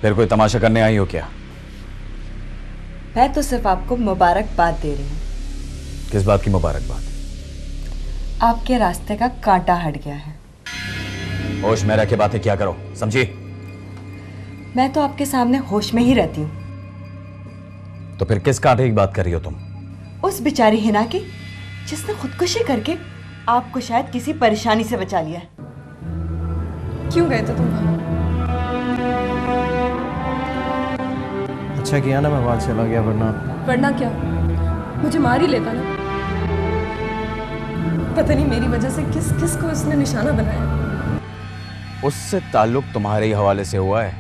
फिर कोई तमाशा करने आई हो क्या? मैं तो सिर्फ आपको मुबारकबाद दे रही हूँ। किस बात की मुबारकबाद? आपके रास्ते का कांटा हट गया है। होश में रह के बातें क्या करो, समझी? मैं तो आपके सामने होश में ही रहती हूँ। तो फिर किस कांटे की बात कर रही हो तुम? उस बेचारी हिना की जिसने खुदकुशी करके आपको शायद किसी परेशानी से बचा लिया है। क्यों गए थे तुम वहाँ? अच्छा किया ना मैं वहां चला गया, वरना क्या, मुझे मार ही लेता ना। पता नहीं मेरी वजह से किस किस को इसने निशाना बनाया। उससे ताल्लुक तुम्हारे ही हवाले से हुआ है।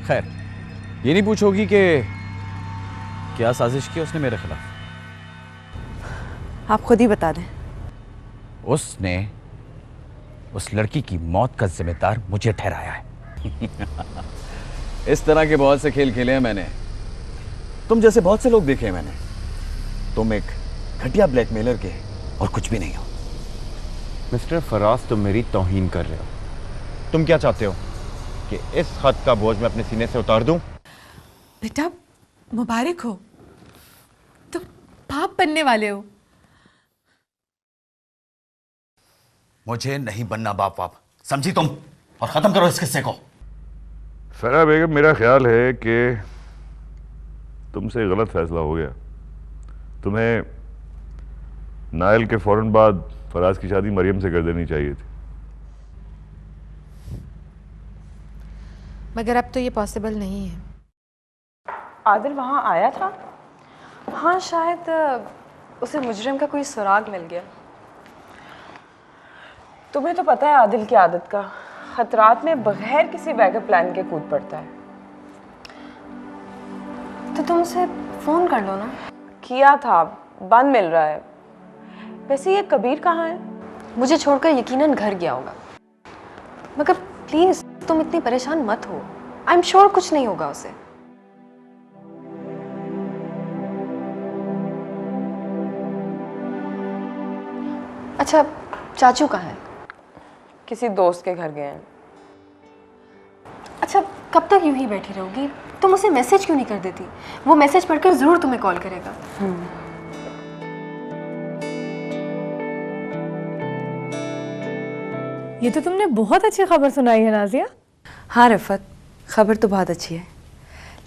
खैर, ये नहीं पूछोगी कि क्या साजिश की उसने मेरे खिलाफ? आप खुद ही बता दें। उसने उस लड़की की मौत का जिम्मेदार मुझे ठहराया है। इस तरह के बहुत से खेल खेले हैं मैंने, तुम जैसे बहुत से लोग देखे हैं मैंने। तुम एक घटिया ब्लैकमेलर के और कुछ भी नहीं हो। मिस्टर फराज, तुम मेरी तौहीन कर रहे हो। तुम क्या चाहते हो कि इस खत का बोझ मैं अपने सीने से उतार दूं? बेटा मुबारक हो, तुम बाप बनने वाले हो। मुझे नहीं बनना बाप बाप, समझी तुम? और खत्म करो इस किस्से को। फरा बेगम, मेरा ख्याल है कि तुमसे गलत फैसला हो गया। तुम्हें नायल के फौरन बाद फराज की शादी मरियम से कर देनी चाहिए थी। मगर अब तो ये पॉसिबल नहीं है। आदिल वहाँ आया था? हाँ, शायद उसे मुजरिम का कोई सुराग मिल गया। तुम्हें तो पता है आदिल की आदत का, खतरात में बगैर किसी बैकअप प्लान के कूद पड़ता है। तो तुम उसे फोन कर लो ना। किया था, बंद मिल रहा है। वैसे ये कबीर कहाँ है? मुझे छोड़कर यकीनन घर गया होगा। मगर प्लीज तुम इतनी परेशान मत हो, आई एम श्योर कुछ नहीं होगा उसे। अच्छा, चाचू कहाँ है? किसी दोस्त के घर गए हैं। अच्छा, कब तक यूं ही बैठी रहोगी? तुम उसे मैसेज क्यों नहीं कर देती? वो मैसेज पढ़कर जरूर तुम्हें कॉल करेगा। ये तो तुमने बहुत अच्छी खबर सुनाई है नाजिया। हाँ रफ़त, खबर तो बहुत अच्छी है,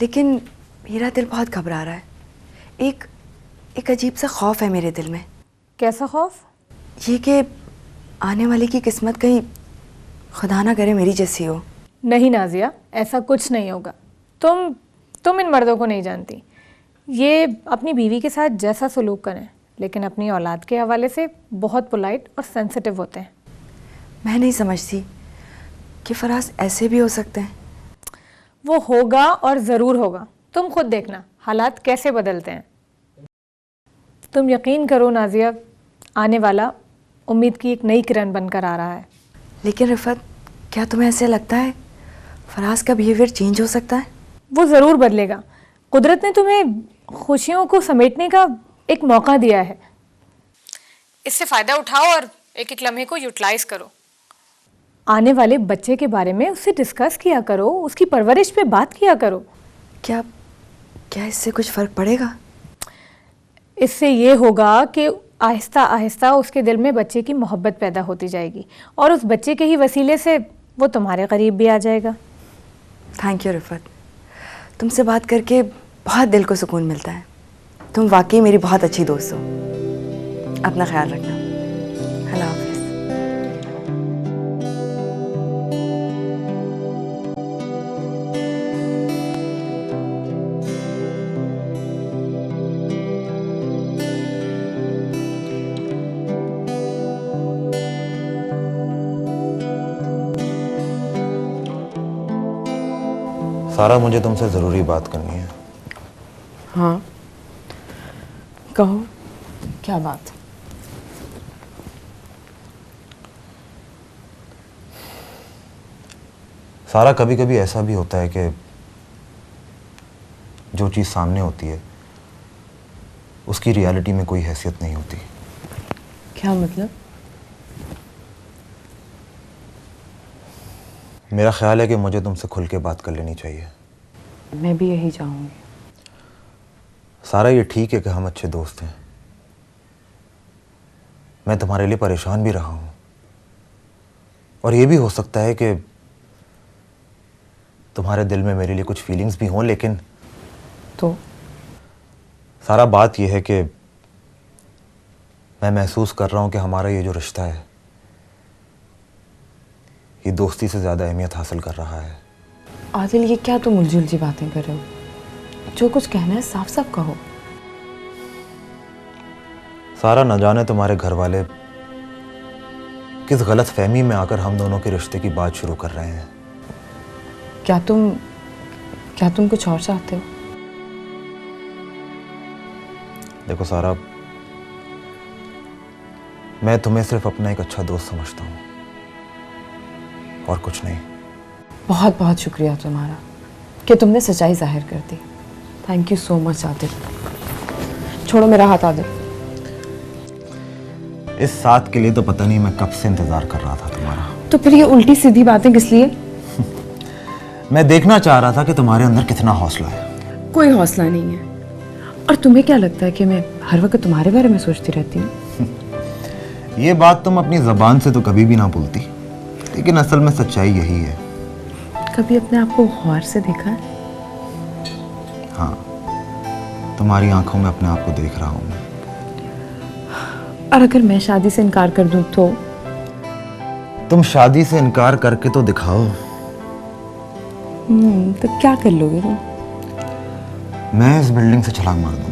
लेकिन मेरा दिल बहुत घबरा रहा है। एक अजीब सा खौफ है मेरे दिल में। कैसा खौफ? ये कि आने वाली की किस्मत कहीं खुदा ना करे मेरी जैसी हो। नहीं नाजिया, ऐसा कुछ नहीं होगा। तुम इन मर्दों को नहीं जानती। ये अपनी बीवी के साथ जैसा सलूक करें, लेकिन अपनी औलाद के हवाले से बहुत पोलाइट और सेंसिटिव होते हैं। मैं नहीं समझती कि फराज ऐसे भी हो सकते हैं। वो होगा और ज़रूर होगा। तुम खुद देखना हालात कैसे बदलते हैं। तुम यकीन करो नाजिया, आने वाला उम्मीद की एक नई किरण बनकर आ रहा है। लेकिन रफ़त, क्या तुम्हें ऐसे लगता है फराज का बिहेवियर चेंज हो सकता है? वो ज़रूर बदलेगा। कुदरत ने तुम्हें खुशियों को समेटने का एक मौका दिया है, इससे फ़ायदा उठाओ और एक एक लम्हे को यूटिलाइज करो। आने वाले बच्चे के बारे में उससे डिस्कस किया करो, उसकी परवरिश पे बात किया करो। क्या इससे कुछ फ़र्क पड़ेगा? इससे ये होगा कि आहिस्ता आहिस्ता उसके दिल में बच्चे की मोहब्बत पैदा होती जाएगी और उस बच्चे के ही वसीले से वो तुम्हारे करीब भी आ जाएगा। थैंक यू रफ़त, तुमसे बात करके बहुत दिल को सुकून मिलता है। तुम वाकई मेरी बहुत अच्छी दोस्त हो। अपना ख्याल रखना। अल्लाह हाफ़िज़। सारा, मुझे तुमसे ज़रूरी बात करनी है। हाँ, कहो, क्या बात? सारा, कभी कभी ऐसा भी होता है कि जो चीज़ सामने होती है उसकी रियलिटी में कोई हैसियत नहीं होती। क्या मतलब? मेरा ख्याल है कि मुझे तुमसे खुल के बात कर लेनी चाहिए। मैं भी यही चाहूँगी। सारा ये ठीक है कि हम अच्छे दोस्त हैं। मैं तुम्हारे लिए परेशान भी रहा हूँ और ये भी हो सकता है कि तुम्हारे दिल में मेरे लिए कुछ फीलिंग्स भी हों, लेकिन तो सारा बात यह है कि मैं महसूस कर रहा हूँ कि हमारा ये जो रिश्ता है ये दोस्ती से ज़्यादा अहमियत हासिल कर रहा है। आदिल, ये क्या तुम उलझी बातें कर रहे हो? जो कुछ कहना है साफ साफ कहो। सारा न जाने तुम्हारे घर वाले किस गलत फहमी में आकर हम दोनों के रिश्ते की बात शुरू कर रहे हैं। क्या तुम कुछ और चाहते हो? देखो सारा, मैं तुम्हें सिर्फ अपना एक अच्छा दोस्त समझता हूँ और कुछ नहीं। बहुत बहुत शुक्रिया तुम्हारा कि तुमने सच्चाई जाहिर कर दी। Thank you so much Adil. छोड़ो मेरा हाथ आदिल। इस साथ के लिए तो पता नहीं मैं कब से इंतजार कर रहा था तुम्हारा। तो फिर ये उल्टी सीधी बातें किस लिए? मैं देखना चाह रहा था कि तुम्हारे अंदर कितना हौसला है। कोई हौसला नहीं है। और तुम्हें क्या लगता है कि मैं हर वक्त तुम्हारे बारे में सोचती रहती हूँ? ये बात तुम अपनी जबान से तो कभी भी ना बोलती, लेकिन असल में सच्चाई यही है। कभी अपने आप को गौर से देखा है? हाँ, तुम्हारी आंखों में अपने आप को देख रहा हूँ मैं। और अगर मैं शादी से इनकार कर दूं तो? तुम शादी से इनकार करके तो दिखाओ। तो क्या कर लोगे तुम? मैं इस बिल्डिंग से छलांग मार दूंगा।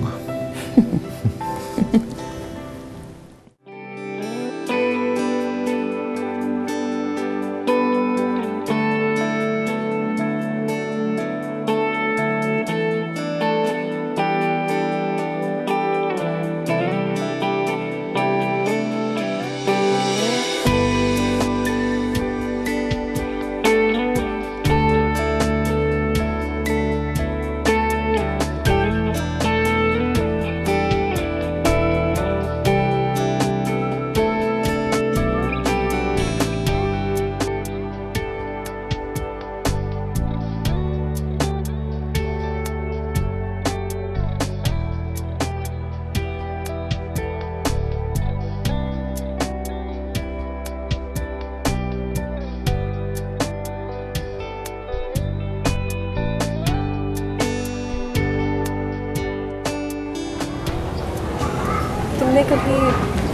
तुमने कभी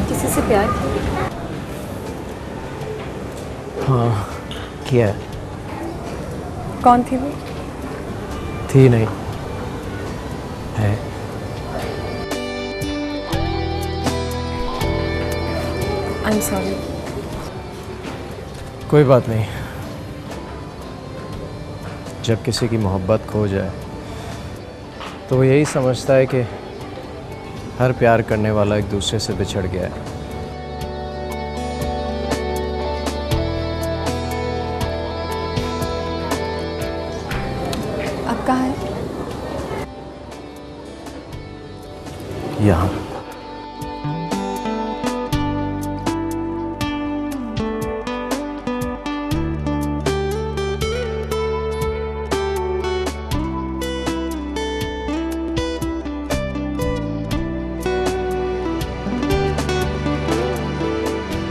किसी से प्यार किया? हाँ किया है। कौन थी वो? थी नहीं, है। I am sorry. कोई बात नहीं। जब किसी की मोहब्बत खो जाए तो वो यही समझता है कि हर प्यार करने वाला एक दूसरे से बिछड़ गया है। अब कहाँ है? यहाँ।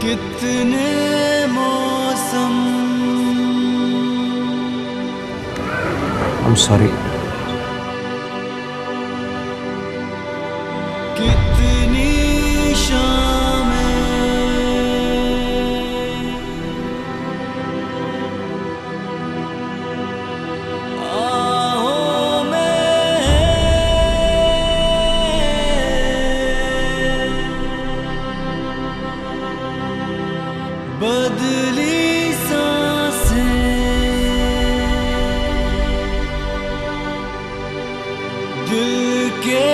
कितने मौसम। I'm sorry. कितनी शामें आओ में बदली सांसें दिल के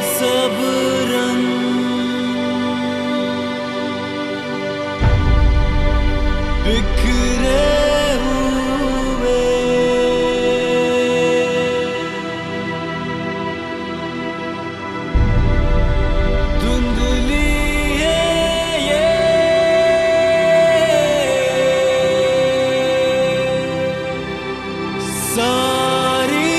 सब रंग बिखरे हुए धुंधली है ये सारी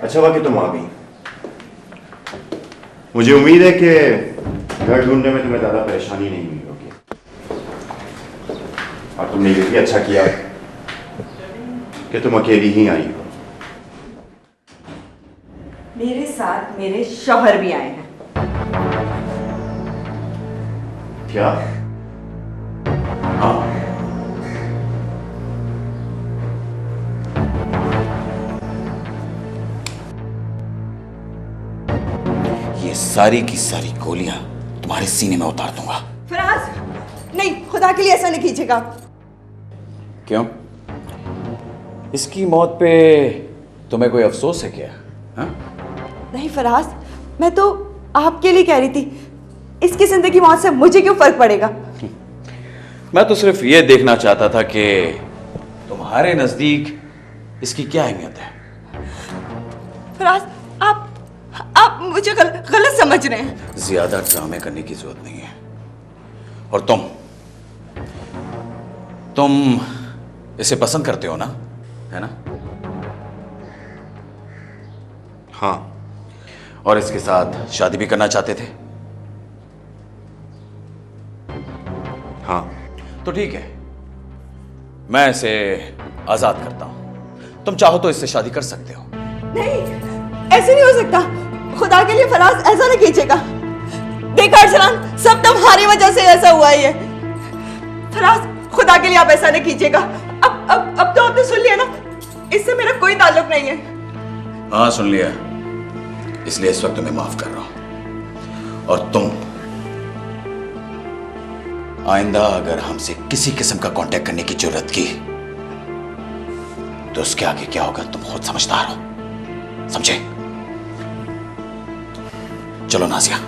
अच्छा हुआ कि तुम आ गई। मुझे उम्मीद है कि घर ढूंढने में तुम्हें ज्यादा परेशानी नहीं हुई होगी, और तुमने ये भी अच्छा किया कि तुम अकेली ही आई हो। मेरे साथ मेरे शौहर भी आए हैं। क्या? हाँ। ये सारी की सारी गोलियां तुम्हारे सीने में उतार दूंगा। फराज, नहीं, खुदा के लिए ऐसा नहीं कीजिएगा। क्यों? इसकी मौत पे तुम्हें कोई अफसोस है क्या? हाँ? नहीं फराज, मैं तो आपके लिए कह रही थी। इसकी जिंदगी मौत से मुझे क्यों फर्क पड़ेगा? मैं तो सिर्फ ये देखना चाहता था कि तुम्हारे नजदीक इसकी क्या अहमियत है। फराज, आप मुझे गलत समझ रहे हैं। ज्यादा ड्रामे करने की जरूरत नहीं है। और तुम इसे पसंद करते हो ना, है ना? हाँ। और इसके साथ शादी भी करना चाहते थे? हाँ। तो ठीक है, मैं इसे आजाद करता हूं। तुम चाहो तो इससे शादी कर सकते हो। नहीं, ऐसे नहीं हो सकता। खुदा के लिए फराज, ऐसा नहीं कीजिएगा। देखा अरसलान, सब तुम्हारी वजह से ऐसा हुआ है। फराज, खुदा के लिए आप ऐसा नहीं कीजिएगा। अब तो आपने सुन लिया ना, इससे मेरा कोई ताल्लुक नहीं है। हाँ, सुन लिया, इसलिए इस वक्त तुम्हें माफ कर रहा हूं। और तुम आइंदा अगर हमसे किसी किस्म का कांटेक्ट करने की जरूरत की तो उसके आगे क्या होगा तुम खुद समझदार हो, समझे? चलो नाजिया।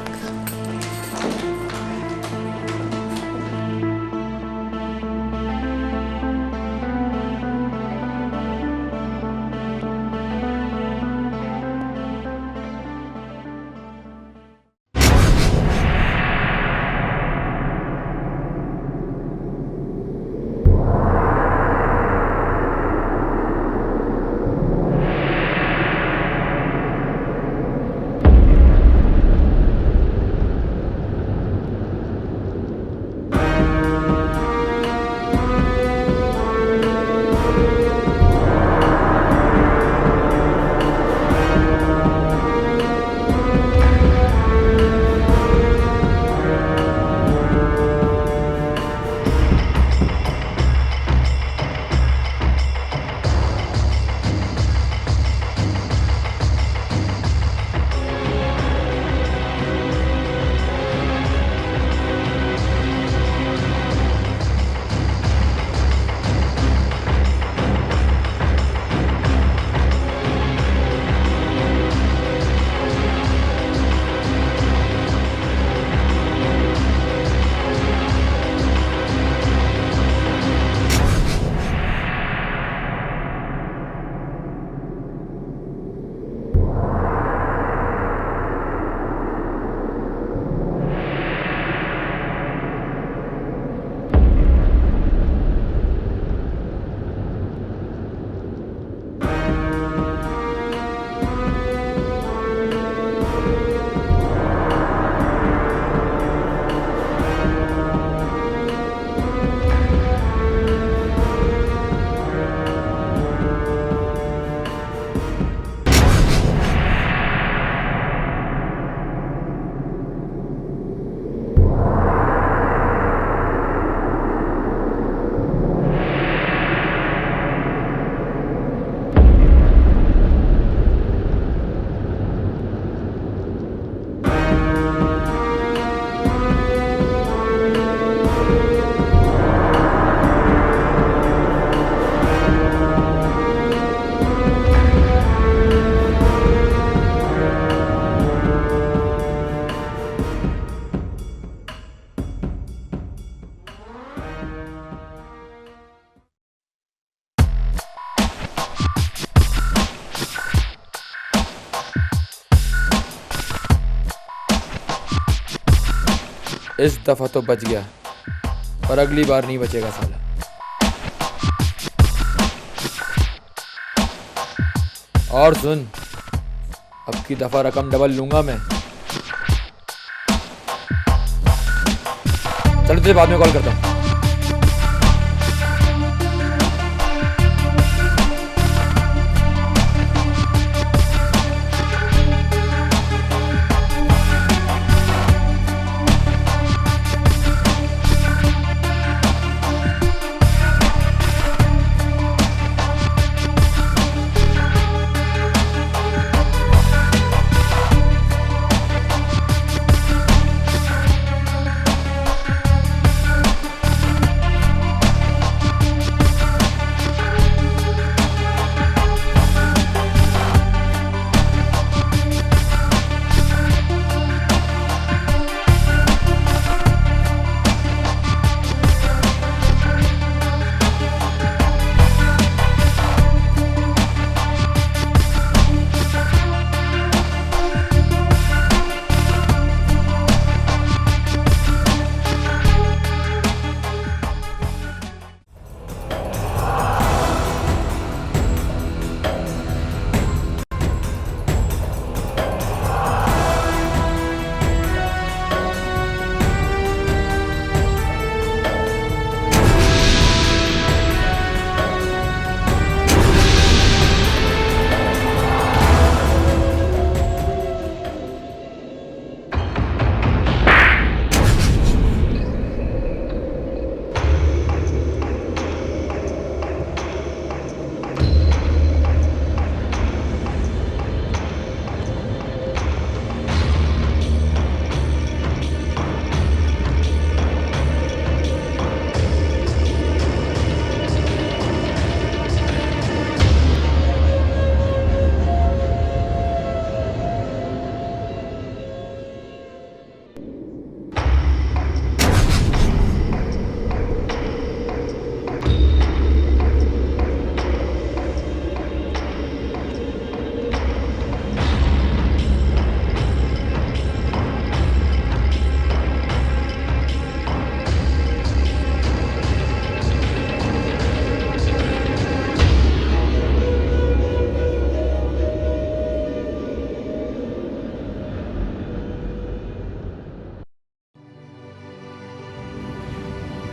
इस दफ़ा तो बच गया, पर अगली बार नहीं बचेगा साला। और सुन, अब की दफा रकम डबल लूंगा मैं। चलो तुझे बाद में कॉल करता हूँ।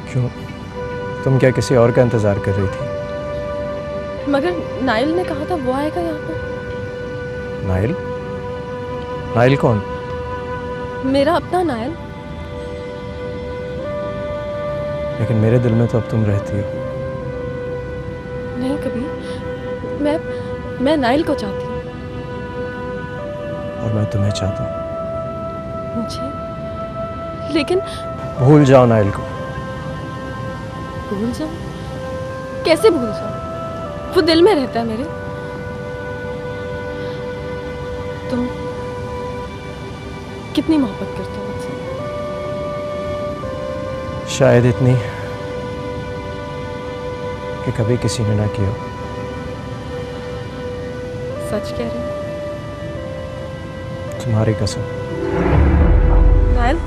क्यों? तुम क्या किसी और का इंतजार कर रही थी? मगर नाइल ने कहा था वो आएगा यहाँ पे। नाइल? नाइल कौन? मेरा अपना नाइल। लेकिन मेरे दिल में तो अब तुम रहती हो। नहीं कभी। मैं नाइल को चाहती हूँ। और मैं तुम्हें चाहता हूँ। मुझे? लेकिन भूल जाओ नाइल को। भूल जाऊं? कैसे भूल जाऊं? वो दिल में रहता है मेरे। तुम कितनी मोहब्बत करते हो मुझसे? शायद इतनी कि कभी किसी ने ना किया। सच कह रहे हो? तुम्हारी कसम। नाइल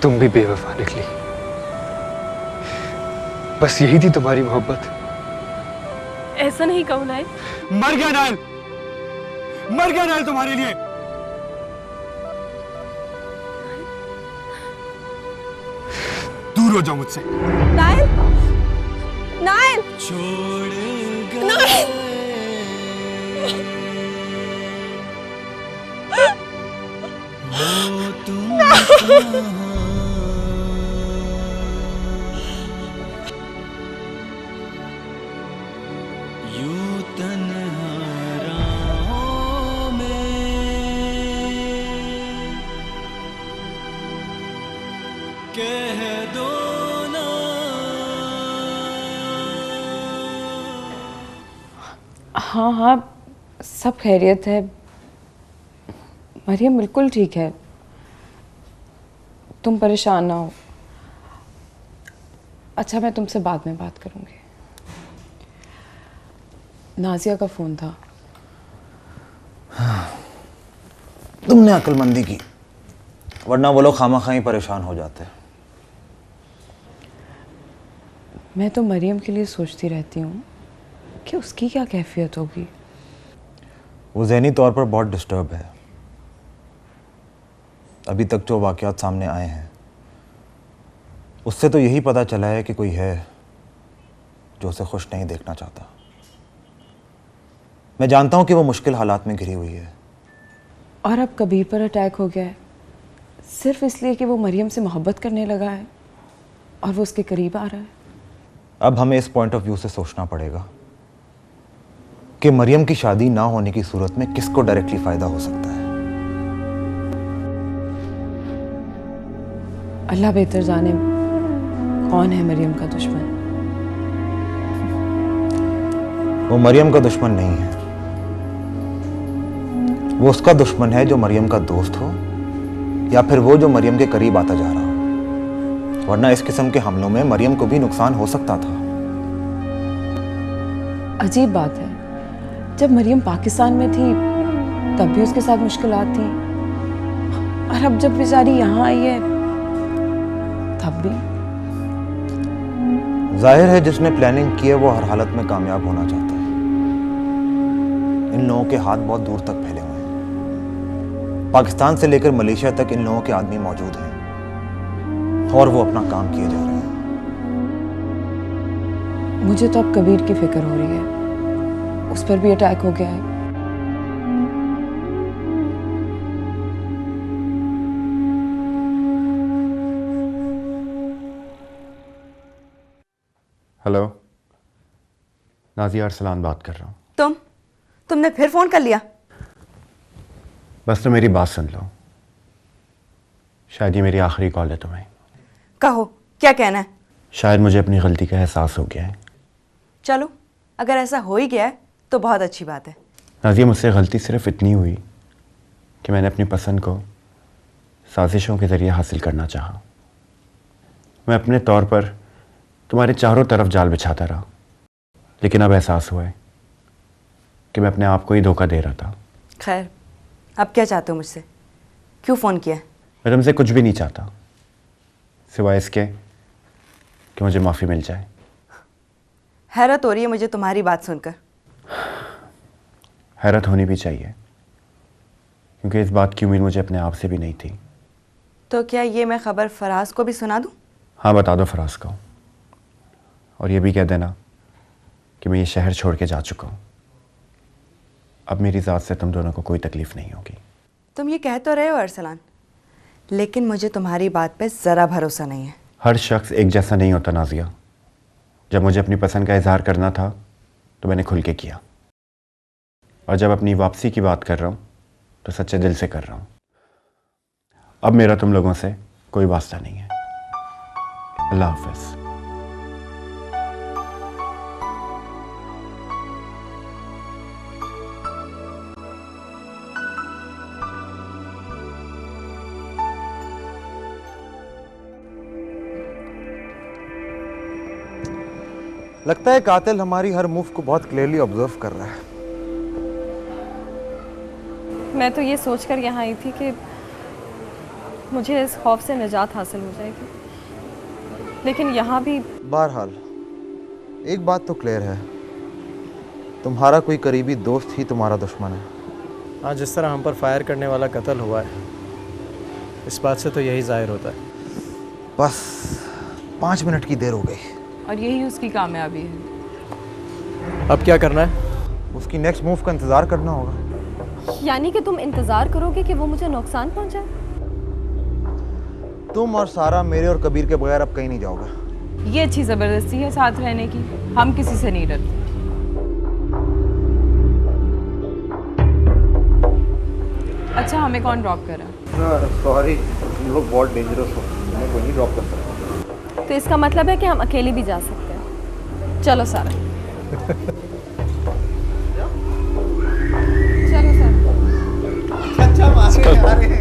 तुम भी बेवफा निकली। बस यही थी तुम्हारी मोहब्बत। ऐसा नहीं कहो नाइल। मर गया नाइल, मर गया नाइल तुम्हारे लिए। दूर हो जाओ मुझसे। नाइल, नाइल, छोड़ नाइल। हो तुम कहाँ? यूं तन्हा राहों में कह दो ना। हाँ हाँ सब खैरियत है। मरियम बिल्कुल ठीक है। तुम परेशान ना हो। अच्छा मैं तुमसे बाद में बात करूंगी। नाजिया का फ़ोन था। तुमने अक्लमंदी की, वरना वो लोग खामा खाई परेशान हो जाते हैं। मैं तो मरियम के लिए सोचती रहती हूँ कि उसकी क्या कैफियत होगी। वो ज़हनी तौर पर बहुत डिस्टर्ब है। अभी तक जो वाक़यात सामने आए हैं उससे तो यही पता चला है कि कोई है जो उसे खुश नहीं देखना चाहता। मैं जानता हूं कि वो मुश्किल हालात में घिरी हुई है। और अब कबीर पर अटैक हो गया है सिर्फ इसलिए कि वो मरियम से मोहब्बत करने लगा है और वो उसके करीब आ रहा है। अब हमें इस पॉइंट ऑफ व्यू से सोचना पड़ेगा कि मरियम की शादी ना होने की सूरत में किसको डायरेक्टली फायदा हो सकता है। अल्लाह बेहतर जाने कौन है मरियम का दुश्मन। वो मरियम का दुश्मन नहीं है, वो उसका दुश्मन है जो मरियम का दोस्त हो या फिर वो जो मरियम के करीब आता जा रहा हो। वरना इस किस्म के हमलों में मरियम को भी नुकसान हो सकता था। अजीब बात है, जब मरियम पाकिस्तान में थी तब भी उसके साथ मुश्किलात थी और अब जब बेचारी यहाँ आई है तब भी। जाहिर है जिसने प्लानिंग की है वो हर हालत में कामयाब होना चाहता है। इन लोगों के हाथ बहुत दूर तक फैले हुए हैं। पाकिस्तान से लेकर मलेशिया तक इन लोगों के आदमी मौजूद हैं और वो अपना काम किए जा रहे हैं। मुझे तो अब कबीर की फिक्र हो रही है, उस पर भी अटैक हो गया है। हेलो, नाजिया अरसलान बात कर रहा हूँ। तुमने फिर फोन कर लिया? बस तो मेरी बात सुन लो, शायद ये मेरी आखिरी कॉल है तुम्हें। कहो, क्या कहना है? शायद मुझे अपनी गलती का एहसास हो गया है। चलो, अगर ऐसा हो ही गया है तो बहुत अच्छी बात है। नाजिया, मुझसे गलती सिर्फ इतनी हुई कि मैंने अपनी पसंद को साजिशों के ज़रिए हासिल करना चाहा। मैं अपने तौर पर तुम्हारे चारों तरफ जाल बिछाता रहा, लेकिन अब एहसास हुआ है कि मैं अपने आप को ही धोखा दे रहा था। खैर, अब क्या चाहते हो मुझसे? क्यों फ़ोन किया? मैं तुमसे कुछ भी नहीं चाहता सिवाय इसके कि मुझे माफ़ी मिल जाए। हैरत हो रही है मुझे तुम्हारी बात सुनकर। हैरत होनी भी चाहिए, क्योंकि इस बात की उम्मीद मुझे अपने आप से भी नहीं थी। तो क्या ये मैं खबर फराज को भी सुना दूं? हाँ, बता दो फराज को, और ये भी कह देना कि मैं ये शहर छोड़ के जा चुका हूँ। अब मेरी ज़ात से तुम दोनों को कोई तकलीफ़ नहीं होगी। तुम ये कह तो रहे हो अरसलान, लेकिन मुझे तुम्हारी बात पे ज़रा भरोसा नहीं है। हर शख्स एक जैसा नहीं होता नाजिया। जब मुझे अपनी पसंद का इजहार करना था तो मैंने खुल के किया, और जब अपनी वापसी की बात कर रहा हूँ तो सच्चे दिल से कर रहा हूँ। अब मेरा तुम लोगों से कोई वास्ता नहीं है। अल्लाह हाफ़िज़। लगता है कातिल हमारी हर मूव को बहुत क्लियरली ऑब्जर्व कर रहा है। मैं तो ये सोचकर यहाँ आई थी कि मुझे इस खौफ से निजात हासिल हो जाएगी, लेकिन यहाँ भी। बहरहाल एक बात तो क्लियर है, तुम्हारा कोई करीबी दोस्त ही तुम्हारा दुश्मन है। हाँ, जिस तरह हम पर फायर करने वाला कत्ल हुआ है, इस बात से तो यही जाहिर होता है। बस 5 मिनट की देर हो गई और यही उसकी कामयाबी है। अब क्या करना है? उसकी नेक्स्ट मूव का इंतज़ार करना होगा। यानी कि तुम इंतज़ार करोगे कि वो मुझे नुकसान पहुंचाए? तुम और सारा मेरे और कबीर के बगैर अब कहीं नहीं जाओगे। ये अच्छी ज़बरदस्ती है साथ रहने की, हम किसी से नहीं डरते। अच्छा, हमें कौन ड्रॉप कर रहा है? सॉरी, तुम लोग बहुत डेंजरस हो, मैं कोई नहीं ड्रॉप कर सकता। तो इसका मतलब है कि हम अकेले भी जा सकते हैं। चलो सारा। चलो सर। अच्छा मारे।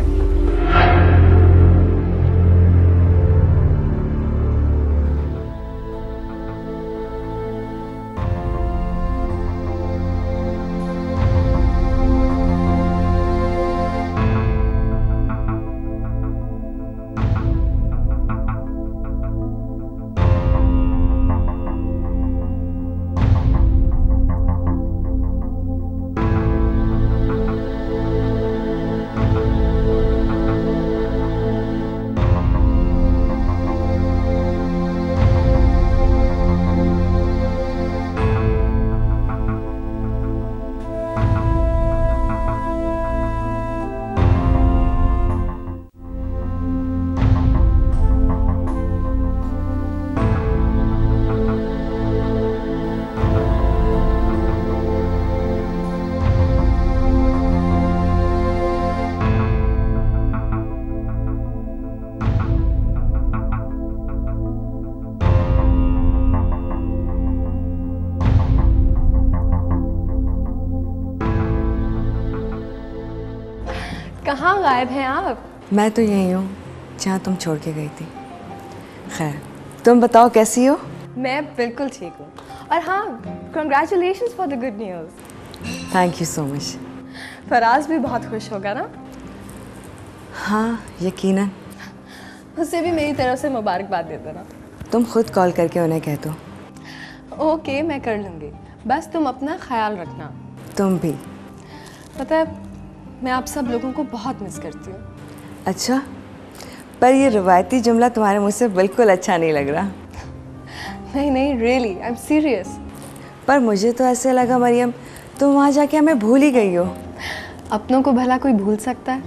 कहाँ गायब हैं आप? मैं तो यही हूँ जहाँ तुम छोड़ के गई थी। खैर, तुम बताओ कैसी हो? मैं बिल्कुल ठीक हूँ। और हाँ, congratulations for the good news. Thank you so much. Faraz भी बहुत खुश होगा ना? हाँ, यकीनन। उसे भी मेरी तरफ से मुबारकबाद दे देना। तुम खुद कॉल करके उन्हें कह दो। ओके, मैं कर लूँगी। बस तुम अपना ख्याल रखना। तुम भी। पता है, मैं आप सब लोगों को बहुत मिस करती हूँ। अच्छा, पर ये रिवायती जुमला तुम्हारे मुँह से बिल्कुल अच्छा नहीं लग रहा। नहीं नहीं, रियली आई एम सीरियस। पर मुझे तो ऐसे लगा मरियम, तुम वहाँ जाके हमें भूल ही गई हो। अपनों को भला कोई भूल सकता है?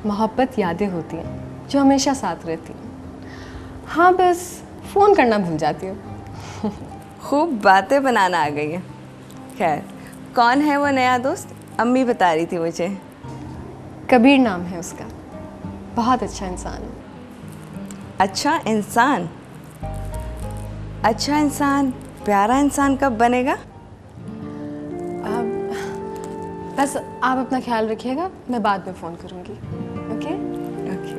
मोहब्बत यादें होती हैं जो हमेशा साथ रहती हैं। हाँ, बस फ़ोन करना भूल जाती हूँ। खूब बातें बनाना आ गई है। खैर, कौन है वो नया दोस्त? अम्मी बता रही थी मुझे। कबीर नाम है उसका। बहुत अच्छा इंसान है। अच्छा इंसान? अच्छा इंसान प्यारा इंसान कब बनेगा? बस आप अपना ख्याल रखिएगा, मैं बाद में फ़ोन करूँगी। ओके? ओके।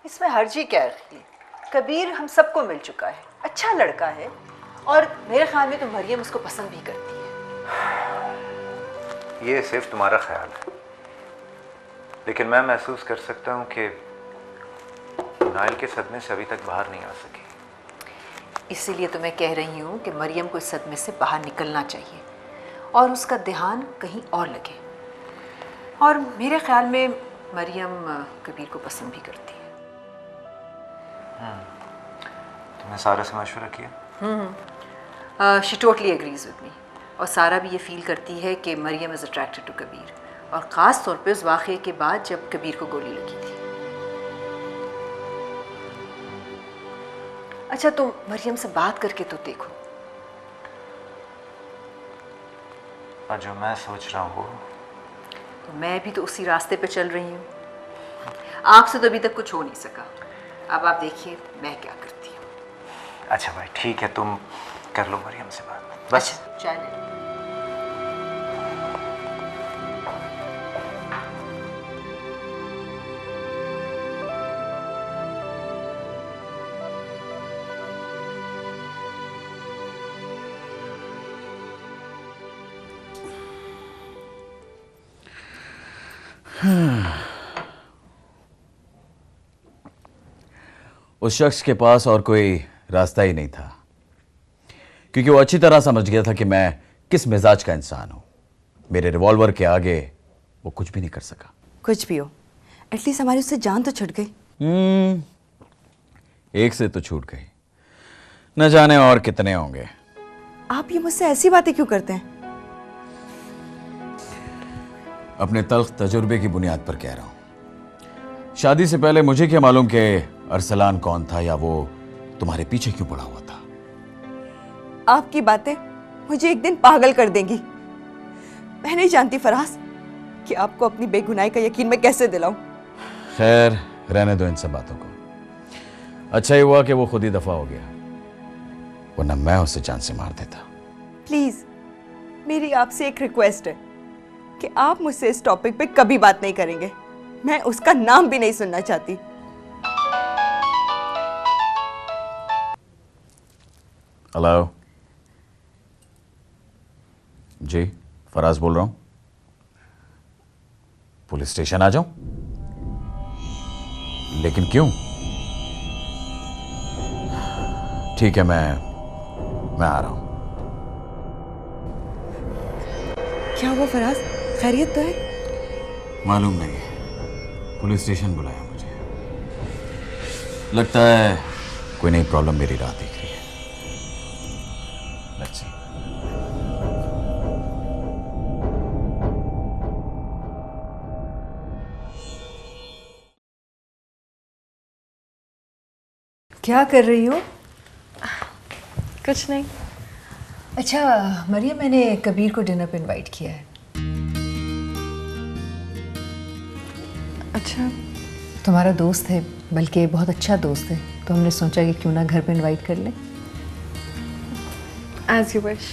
इसमें हर्जी क्या है खील? कबीर हम सबको मिल चुका है, अच्छा लड़का है और मेरे ख्याल में तो मरियम उसको पसंद भी करती है। ये सिर्फ तुम्हारा ख्याल है, लेकिन मैं महसूस कर सकता हूँ कि नाइल के सदमे से अभी तक बाहर नहीं आ सकी। इसीलिए तो मैं कह रही हूँ कि मरियम को इस सदमे से बाहर निकलना चाहिए और उसका ध्यान कहीं और लगे। और मेरे ख्याल में मरियम कबीर को पसंद भी करती है। तुमने सारा से मशवरा किया? She totally agrees with me. और सारा भी ये फील करती है कि Maryam is attracted to Kabir, और ख़ास तौर पे उस वाक़े के बाद जब कबीर को गोली लगी थी। अच्छा, तुम मरियम से बात करके तो देखो। और जो मैं सोच रहा हूँ तो मैं भी तो उसी रास्ते पे चल रही हूँ। आपसे तो अभी तक कुछ हो नहीं सका, अब आप देखिए मैं क्या करती हूँ। अच्छा भाई ठीक है, तुम कर लो मरियम से बात बस। अच्छा, चाय ले लो। उस शख्स के पास और कोई रास्ता ही नहीं था, क्योंकि वो अच्छी तरह समझ गया था कि मैं किस मिजाज का इंसान हूं। मेरे रिवॉल्वर के आगे वो कुछ भी नहीं कर सका। कुछ भी हो, एटलीस्ट हमारी उससे जान तो छूट गई। एक से तो छूट गई, न जाने और कितने होंगे। आप ये मुझसे ऐसी बातें क्यों करते हैं? अपने तल्ख तजुर्बे की बुनियाद पर कह रहा हूं। शादी से पहले मुझे क्या मालूम कि अरसलान कौन था या वो तुम्हारे पीछे क्यों पड़ा हुआ था। आपकी बातें मुझे एक दिन पागल कर देंगी। मैं नहीं जानती फराज कि आपको अपनी बेगुनाही का यकीन मैं कैसे दिलाऊं। खैर, रहने दो इन सब बातों को। अच्छा ही हुआ कि वो खुद ही दफा हो गया, वरना मैं उसे जान से मार देता। प्लीज, मेरी आपसे एक रिक्वेस्ट है कि आप मुझसे इस टॉपिक पे कभी बात नहीं करेंगे। मैं उसका नाम भी नहीं सुनना चाहती। हेलो जी, फराज बोल रहा हूं। पुलिस स्टेशन आ जाऊं? लेकिन क्यों? ठीक है, मैं आ रहा हूं। क्या हुआ फराज, खैरियत तो है? मालूम नहीं, पुलिस स्टेशन बुलाया मुझे। लगता है कोई नई प्रॉब्लम मेरी राह देख रही है। Let's see. क्या कर रही हो? कुछ नहीं। अच्छा मरियम, मैंने कबीर को डिनर पे इनवाइट किया है। अच्छा, तुम्हारा दोस्त है, बल्कि बहुत अच्छा दोस्त है, तो हमने सोचा कि क्यों ना घर पे इनवाइट कर ले। As you wish.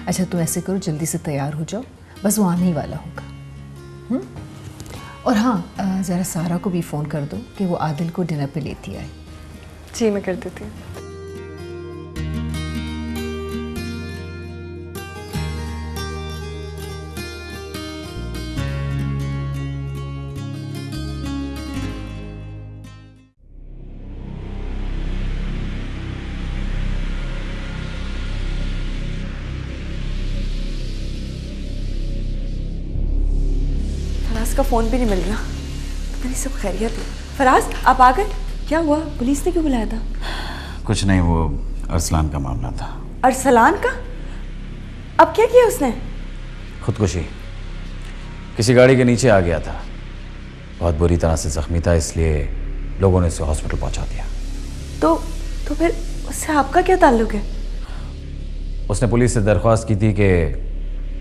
अच्छा तुम ऐसे करो, जल्दी से तैयार हो जाओ, बस वो आने ही वाला होगा। और हाँ, ज़रा सारा को भी फ़ोन कर दो कि वो आदिल को डिनर पे लेती आए। जी मैं कर देती हूँ। फराज का फ़ोन भी नहीं मिल रहा। पता नहीं सब खैरियत है। फराज आप आ गए? क्या हुआ? पुलिस ने क्यों बुलाया था? कुछ नहीं, वो अरसलान का मामला था। अरसलान का? अब क्या किया उसने? खुदकुशी। किसी गाड़ी के नीचे आ गया था, बहुत बुरी तरह से जख्मी था, इसलिए लोगों ने उसे हॉस्पिटल पहुंचा दिया। तो फिर उससे आपका क्या ताल्लुक है? उसने पुलिस से दरख्वास्त की थी कि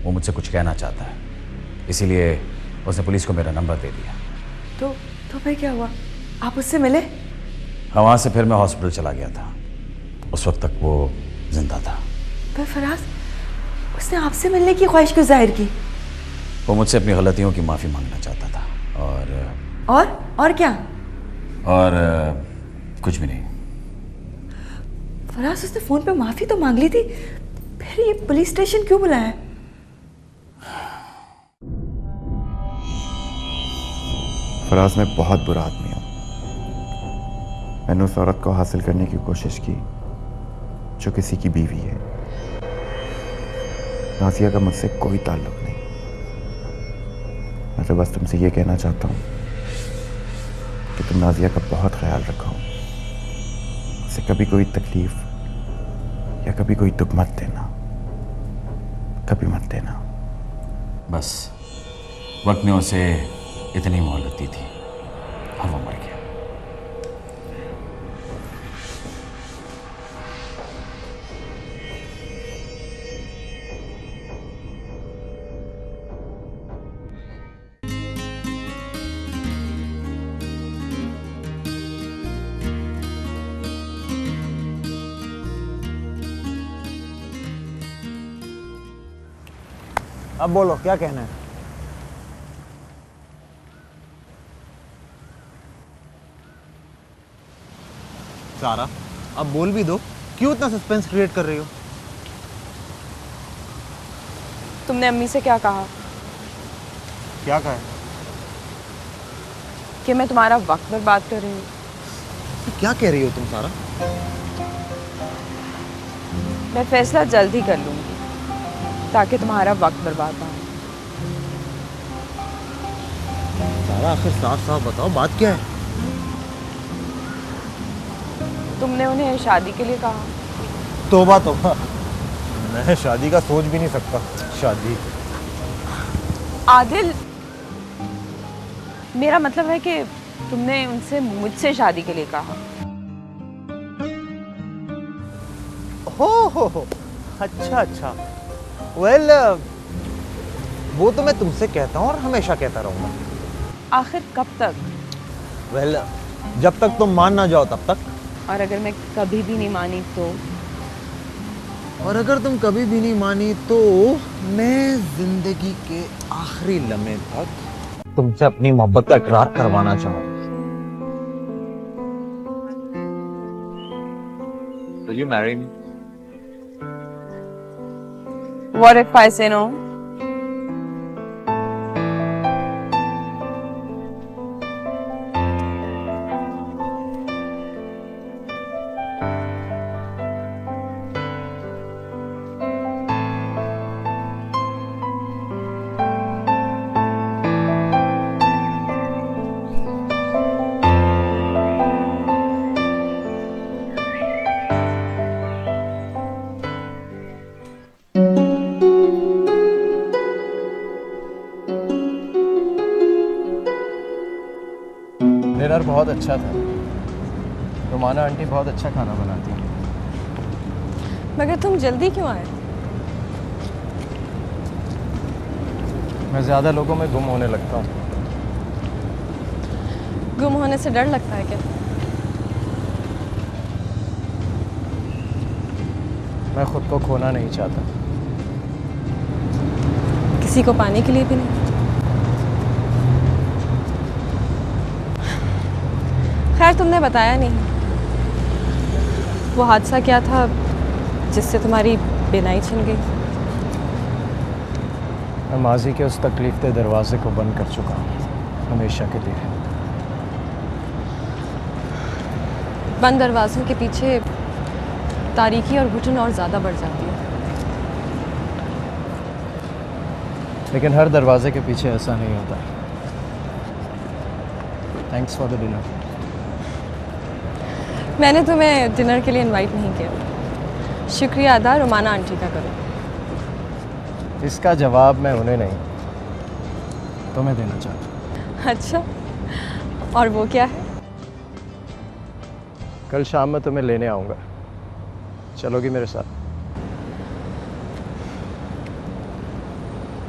वो मुझसे कुछ कहना चाहता है, इसीलिए उसने पुलिस को मेरा नंबर दे दिया। तो फिर क्या हुआ? आप उससे मिले? हाँ, वहाँ से फिर मैं हॉस्पिटल चला गया था। उस वक्त तक वो जिंदा था। पर फराज, उसने आपसे मिलने की ख्वाहिश क्यों जाहिर की? वो मुझसे अपनी गलतियों की माफ़ी मांगना चाहता था। और क्या? और कुछ भी नहीं। फराज, उसने फ़ोन पे माफ़ी तो मांग ली थी, फिर ये पुलिस स्टेशन क्यों बुलाया? फराज, मैं बहुत बुरा आदमी हूँ। मैंने उस औरत को हासिल करने की कोशिश की जो किसी की बीवी है। नाजिया का मुझसे कोई ताल्लुक नहीं। मैं तो बस तुमसे ये कहना चाहता हूँ कि तुम नाजिया का बहुत ख्याल रखो, उसे कभी कोई तकलीफ या कभी कोई दुख मत देना, कभी मत देना। बस वक्त ने उसे इतनी मोहलत दी थी और वो मर गया। अब बोलो क्या कहना है? सारा, अब बोल भी दो, क्यों इतना सस्पेंस क्रिएट कर रही हो? तुमने अम्मी से क्या कहा? क्या कहा है? कि मैं तुम्हारा वक्त बर्बाद कर रही हूँ। क्या कह रही हो तुम सारा? मैं फैसला जल्द ही कर लूंगी ताकि तुम्हारा वक्त बर्बाद ना हो। सारा, आखिर साफ साफ बताओ बात क्या है? तुमने उन्हें शादी के लिए कहा। तौबा तौबा, मैं शादी का सोच भी नहीं सकता। शादी? आदिल, मेरा मतलब है कि तुमने उनसे मुझसे शादी के लिए कहा। हो, अच्छा। वेल, वो तो मैं तुमसे कहता हूँ और हमेशा कहता रहूँगा। आखिर कब तक? वेल, जब तक तुम मान ना जाओ तब तक। और अगर मैं कभी भी नहीं मानी तो? और अगर तुम कभी भी नहीं मानी तो मैं जिंदगी के आखिरी लम्हे तक तुमसे अपनी मोहब्बत का इकरार करवाना चाहूँ। Will you marry me? What if I say no? Dinner बहुत अच्छा था। रुमाना आंटी बहुत अच्छा खाना बनाती हैं। मगर तुम जल्दी क्यों आए? मैं ज़्यादा लोगों में गुम होने लगता हूँ। गुम होने से डर लगता है क्या? मैं खुद को खोना नहीं चाहता। किसी को पाने के लिए भी नहीं। खैर तुमने बताया नहीं वो हादसा क्या था जिससे तुम्हारी बिनाई छिन गई? मैं माजी के उस तकलीफदे दरवाजे को बंद कर चुका हूँ हमेशा के लिए। बंद दरवाजों के पीछे तारीकी और घुटन और ज़्यादा बढ़ जाती है। लेकिन हर दरवाजे के पीछे ऐसा नहीं होता। Thanks for the dinner. मैंने तुम्हें डिनर के लिए इनवाइट नहीं किया। शुक्रिया अदा रुमाना आंटी का करो। इसका जवाब मैं उन्हें नहीं तुम्हें देना चाहता हूँ। अच्छा, और वो क्या है? कल शाम में तुम्हें लेने आऊँगा, चलोगी मेरे साथ?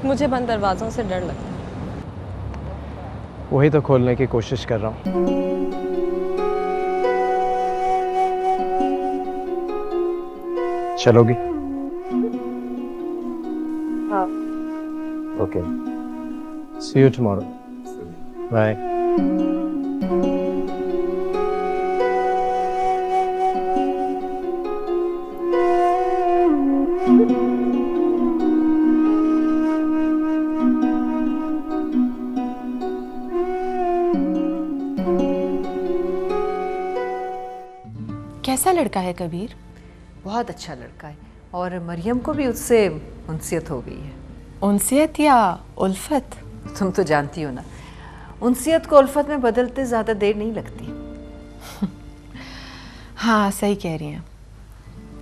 मुझे बंद दरवाज़ों से डर लगता है। वही तो खोलने की कोशिश कर रहा हूँ। चलोगी? हाँ। Okay. See you tomorrow. Bye. कैसा लड़का है कबीर? बहुत अच्छा लड़का है और मरियम को भी उससे उनसियत हो गई है। उनसियत या उल्फत? तुम तो जानती हो ना, उनसियत को उल्फत में बदलते ज़्यादा देर नहीं लगती। हाँ सही कह रही हैं।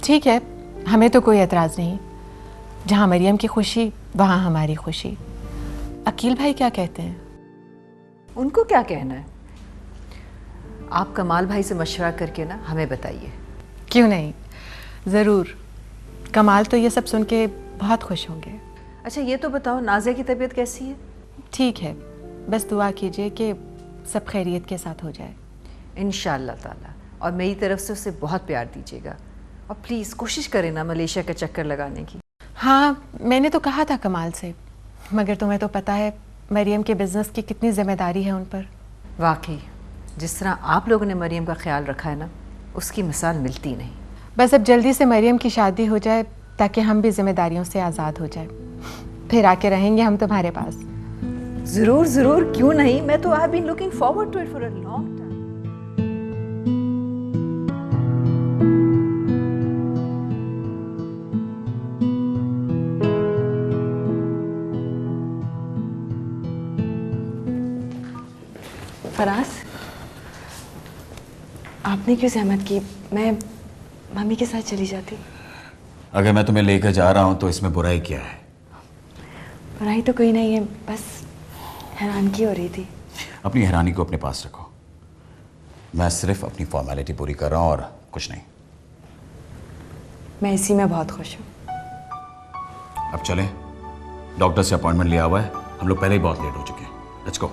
ठीक है, हमें तो कोई एतराज़ नहीं। जहाँ मरियम की खुशी वहाँ हमारी खुशी। अकील भाई क्या कहते हैं? उनको क्या कहना है? आप कमाल भाई से मशवरा करके ना हमें बताइए। क्यों नहीं, ज़रूर। कमाल तो ये सब सुन के बहुत खुश होंगे। अच्छा ये तो बताओ, नाज़िया की तबीयत कैसी है? ठीक है, बस दुआ कीजिए कि सब खैरियत के साथ हो जाए। इंशाअल्लाह ताला। और मेरी तरफ से उसे बहुत प्यार दीजिएगा और प्लीज़ कोशिश करें ना मलेशिया का चक्कर लगाने की। हाँ, मैंने तो कहा था कमाल से, मगर तुम्हें तो पता है मरियम के बिज़नेस की कितनी जिम्मेदारी है उन पर। वाकई जिस तरह आप लोगों ने मरियम का ख्याल रखा है ना, उसकी मिसाल मिलती नहीं। बस अब जल्दी से मरियम की शादी हो जाए ताकि हम भी जिम्मेदारियों से आज़ाद हो जाए। फिर आके रहेंगे हम तुम्हारे पास। ज़रूर ज़रूर, क्यों नहीं। मैं तो I have been looking forward to it for a long time. Faraz, आपने क्यों सहमत की? मैं मम्मी के साथ चली जाती। अगर मैं तुम्हें लेकर जा रहा हूं तो इसमें बुराई क्या है? बुराई तो कोई नहीं है, बस हैरानगी हो रही थी। अपनी हैरानी को अपने पास रखो। मैं सिर्फ अपनी फॉर्मेलिटी पूरी कर रहा हूं और कुछ नहीं। मैं इसी में बहुत खुश हूँ। अब चलें, डॉक्टर से अपॉइंटमेंट लिया हुआ है। हम लोग पहले ही बहुत लेट हो चुके हैं। Let's go.